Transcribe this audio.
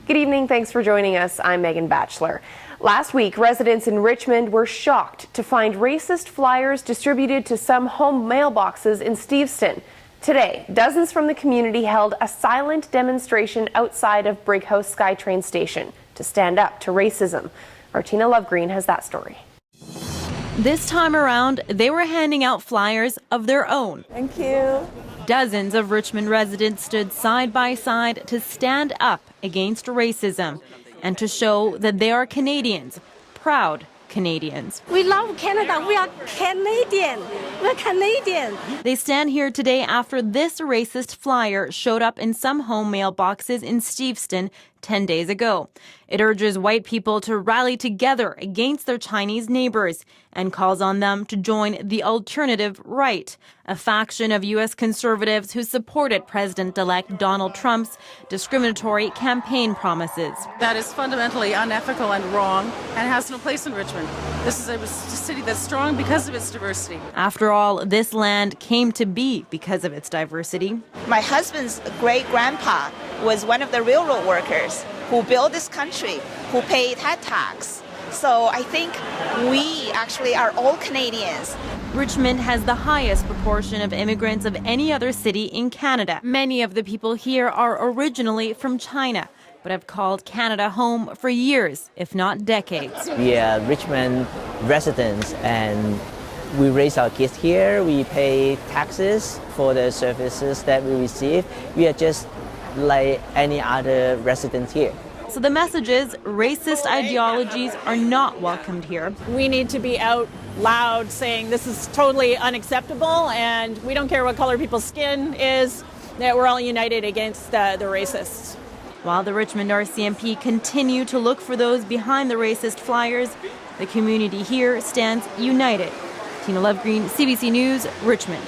Good evening. Thanks for joining us. I'm Megan Batchelor. Last week, residents in Richmond were shocked to find racist flyers distributed to some home mailboxes in Steveston. Today, dozens from the community held a silent demonstration outside of Brighouse SkyTrain station to stand up to racism. Martina Lovegreen has that story. This time around, they were handing out flyers of their own. Thank you. Dozens of Richmond residents stood side by side to stand up against racism and to show that they are Canadians, proud Canadians. We love Canada. We are Canadian. We're Canadian. They stand here today after this racist flyer showed up in some home mailboxes in Steveston 10 days ago. It urges white people to rally together against their Chinese neighbors and calls on them to join the alternative right, a faction of U.S. conservatives who supported President-elect Donald Trump's discriminatory campaign promises. That is fundamentally unethical and wrong and has no place in Richmond. This is a city that's strong because of its diversity. After all, this land came to be because of its diversity. My husband's great-grandpa was one of the railroad workers who built this country, who paid head tax. So I think we actually are all Canadians. Richmond has the highest proportion of immigrants of any other city in Canada. Many of the people here are originally from China, but have called Canada home for years, if not decades. We are Richmond residents and we raise our kids here. We pay taxes for the services that we receive. We are just like any other resident here. So the message is racist ideologies are not welcomed here. We need to be out loud saying this is totally unacceptable and we don't care what color people's skin is, that we're all united against the racists. While the Richmond RCMP continue to look for those behind the racist flyers, the community here stands united. Tina Lovegreen, CBC News, Richmond.